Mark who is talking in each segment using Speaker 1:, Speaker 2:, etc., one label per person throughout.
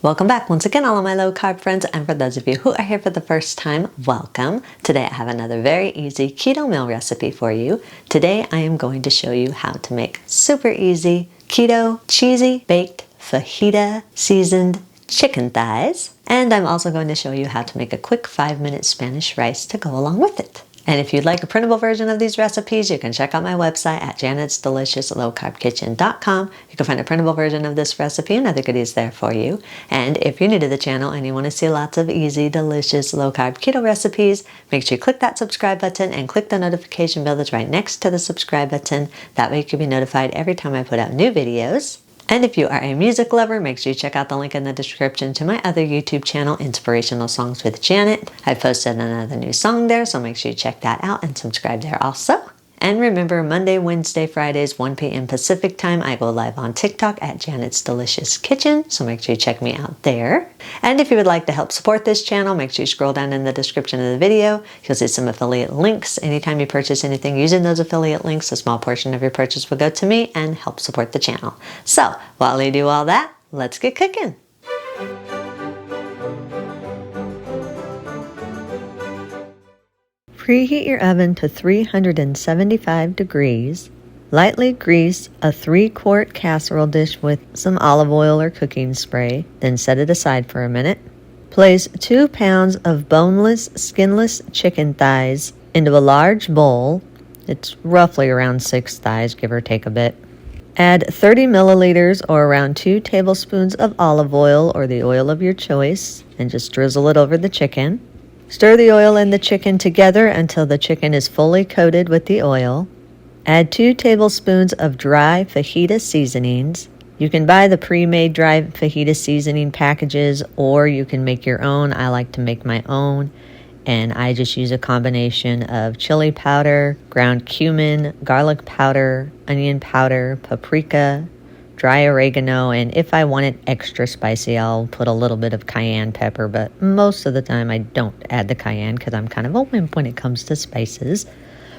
Speaker 1: Welcome back once again, all of my low-carb friends, and for those of you who are here for the first time, welcome. Today I have another very easy keto meal recipe for you. Today I am going to show you how to make super easy keto cheesy baked fajita seasoned chicken thighs, and I'm also going to show you how to make a quick 5-minute Spanish rice to go along with it. And if you'd like a printable version of these recipes, you can check out my website at janet'sdeliciouslowcarbkitchen.com. You can find a printable version of this recipe and other goodies there for you. And if you're new to the channel and you want to see lots of easy, delicious, low-carb keto recipes, make sure you click that subscribe button and click the notification bell that's right next to the subscribe button. That way you can be notified every time I put out new videos. And if you are a music lover, make sure you check out the link in the description to my other YouTube channel, Inspirational Songs with Janet. I've posted another new song there, so make sure you check that out and subscribe there also. And remember, Monday, Wednesday, Fridays, 1 p.m. Pacific time, I go live on TikTok at Janet's Delicious Kitchen, so make sure you check me out there. And if you would like to help support this channel, make sure you scroll down in the description of the video. You'll see some affiliate links. Anytime you purchase anything using those affiliate links, a small portion of your purchase will go to me and help support the channel. So, while you do all that, let's get cooking. Preheat your oven to 375 degrees. Lightly grease a 3-quart casserole dish with some olive oil or cooking spray, then set it aside for a minute. Place 2 pounds of boneless, skinless chicken thighs into a large bowl. It's roughly around 6 thighs, give or take a bit. Add 30 milliliters or around 2 tablespoons of olive oil or the oil of your choice, and just drizzle it over the chicken. Stir the oil and the chicken together until the chicken is fully coated with the oil. Add 2 tablespoons of dry fajita seasonings. You can buy the pre-made dry fajita seasoning packages, or you can make your own. I like to make my own, and I just use a combination of chili powder, ground cumin, garlic powder, onion powder, paprika, dry oregano, and if I want it extra spicy, I'll put a little bit of cayenne pepper, but most of the time I don't add the cayenne because I'm kind of a wimp when it comes to spices.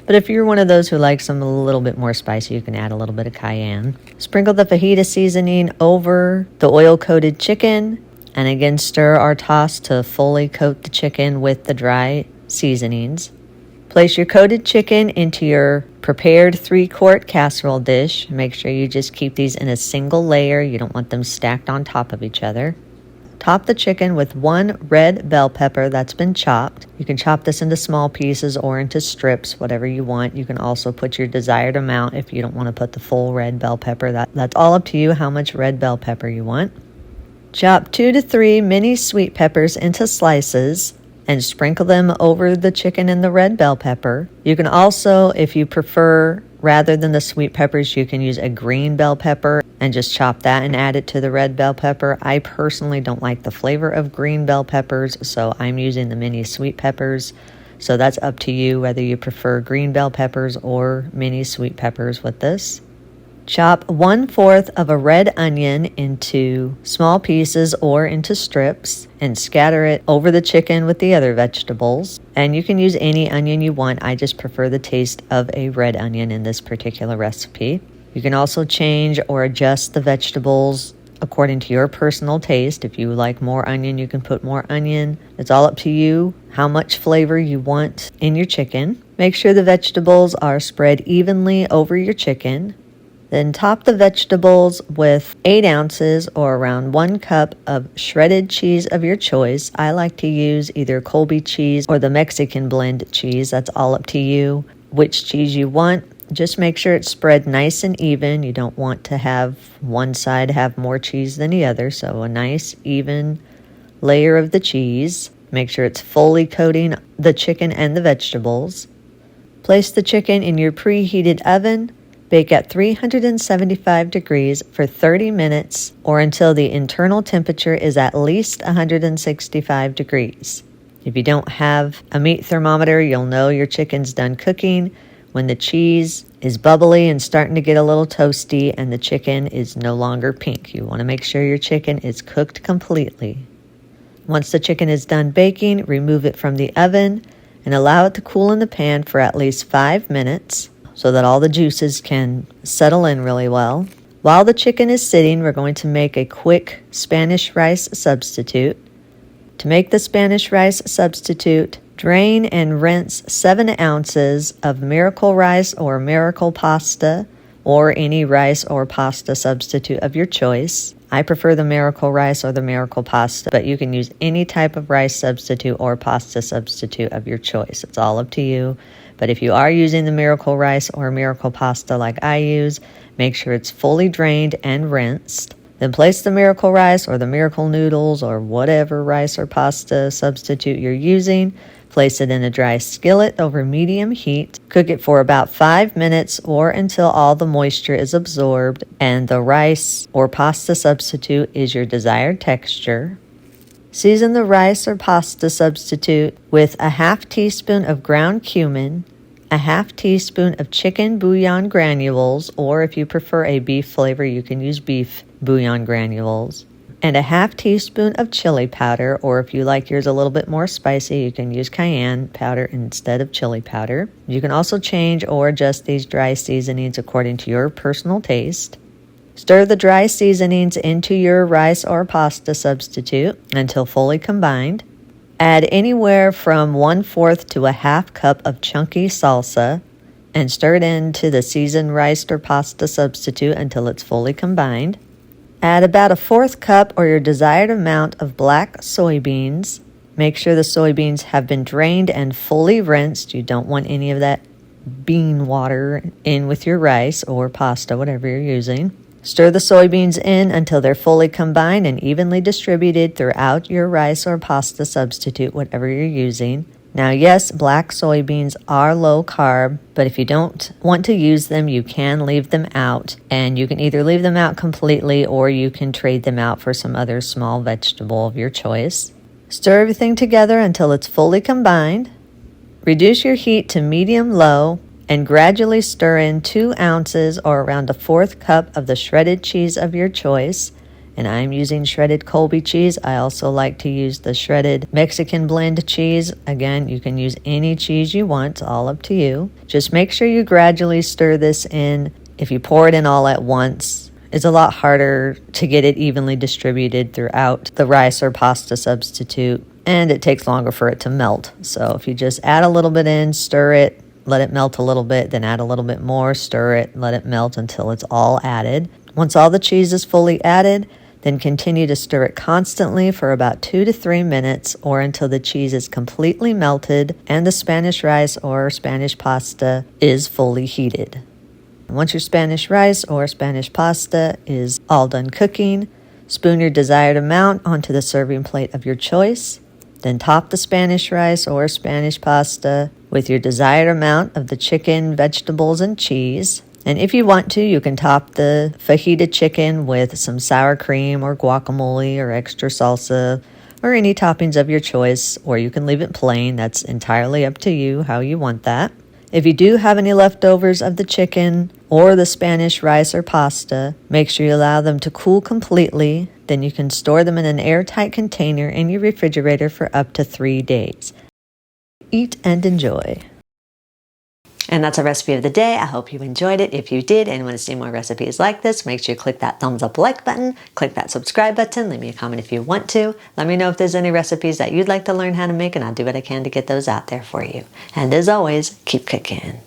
Speaker 1: But if you're one of those who likes them a little bit more spicy, you can add a little bit of cayenne. Sprinkle the fajita seasoning over the oil-coated chicken, and again stir or toss to fully coat the chicken with the dry seasonings. Place your coated chicken into your prepared 3-quart casserole dish. Make sure you just keep these in a single layer. You don't want them stacked on top of each other. Top the chicken with 1 red bell pepper that's been chopped. You can chop this into small pieces or into strips, whatever you want. You can also put your desired amount if you don't want to put the full red bell pepper. That's all up to you how much red bell pepper you want. Chop 2 to 3 mini sweet peppers into slices and sprinkle them over the chicken and the red bell pepper. You can also, if you prefer, rather than the sweet peppers, you can use a green bell pepper and just chop that and add it to the red bell pepper. I personally don't like the flavor of green bell peppers, so I'm using the mini sweet peppers. So that's up to you whether you prefer green bell peppers or mini sweet peppers with this. Chop 1/4 of a red onion into small pieces or into strips and scatter it over the chicken with the other vegetables. And you can use any onion you want. I just prefer the taste of a red onion in this particular recipe. You can also change or adjust the vegetables according to your personal taste. If you like more onion, you can put more onion. It's all up to you how much flavor you want in your chicken. Make sure the vegetables are spread evenly over your chicken. Then top the vegetables with 8 ounces or around 1 cup of shredded cheese of your choice. I like to use either Colby cheese or the Mexican blend cheese. That's all up to you which cheese you want. Just make sure it's spread nice and even. You don't want to have one side have more cheese than the other. So a nice even layer of the cheese. Make sure it's fully coating the chicken and the vegetables. Place the chicken in your preheated oven. Bake at 375 degrees for 30 minutes or until the internal temperature is at least 165 degrees. If you don't have a meat thermometer, you'll know your chicken's done cooking when the cheese is bubbly and starting to get a little toasty and the chicken is no longer pink. You want to make sure your chicken is cooked completely. Once the chicken is done baking, remove it from the oven and allow it to cool in the pan for at least 5 minutes so that all the juices can settle in really well. While the chicken is sitting, we're going to make a quick Spanish rice substitute. To make the Spanish rice substitute, drain and rinse 7 ounces of miracle rice or miracle pasta, or any rice or pasta substitute of your choice. I prefer the miracle rice or the miracle pasta, but you can use any type of rice substitute or pasta substitute of your choice. It's all up to you. But if you are using the miracle rice or miracle pasta like I use, make sure it's fully drained and rinsed. Then place the miracle rice or the miracle noodles or whatever rice or pasta substitute you're using. Place it in a dry skillet over medium heat. Cook it for about 5 minutes or until all the moisture is absorbed and the rice or pasta substitute is your desired texture. Season the rice or pasta substitute with a half teaspoon of ground cumin, a half teaspoon of chicken bouillon granules, or if you prefer a beef flavor, you can use beef bouillon granules, and a half teaspoon of chili powder, or if you like yours a little bit more spicy, you can use cayenne powder instead of chili powder. You can also change or adjust these dry seasonings according to your personal taste. Stir the dry seasonings into your rice or pasta substitute until fully combined. Add anywhere from 1/4 to a half cup of chunky salsa and stir it into the seasoned rice or pasta substitute until it's fully combined. Add about a 1/4 cup or your desired amount of black soybeans. Make sure the soybeans have been drained and fully rinsed. You don't want any of that bean water in with your rice or pasta, whatever you're using. Stir the soybeans in until they're fully combined and evenly distributed throughout your rice or pasta substitute, whatever you're using. Now, yes, black soybeans are low carb, but if you don't want to use them, you can leave them out. And you can either leave them out completely or you can trade them out for some other small vegetable of your choice. Stir everything together until it's fully combined. Reduce your heat to medium-low and gradually stir in 2 ounces or around a 1/4 cup of the shredded cheese of your choice. And I'm using shredded Colby cheese. I also like to use the shredded Mexican blend cheese. Again, you can use any cheese you want, all up to you. Just make sure you gradually stir this in. If you pour it in all at once, it's a lot harder to get it evenly distributed throughout the rice or pasta substitute, and it takes longer for it to melt. So if you just add a little bit in, stir it, let it melt a little bit, then add a little bit more, stir it, let it melt until it's all added. Once all the cheese is fully added, then continue to stir it constantly for about 2 to 3 minutes or until the cheese is completely melted and the Spanish rice or Spanish pasta is fully heated. Once your Spanish rice or Spanish pasta is all done cooking, spoon your desired amount onto the serving plate of your choice. Then top the Spanish rice or Spanish pasta with your desired amount of the chicken, vegetables, and cheese. And if you want to, you can top the fajita chicken with some sour cream or guacamole or extra salsa or any toppings of your choice, or you can leave it plain. That's entirely up to you how you want that. If you do have any leftovers of the chicken or the Spanish rice or pasta, make sure you allow them to cool completely. Then you can store them in an airtight container in your refrigerator for up to 3 days. Eat and enjoy. And that's a recipe of the day. I hope you enjoyed it. If you did and want to see more recipes like this, make sure you click that thumbs up like button, click that subscribe button, leave me a comment if you want to. Let me know if there's any recipes that you'd like to learn how to make, and I'll do what I can to get those out there for you. And as always, keep cooking.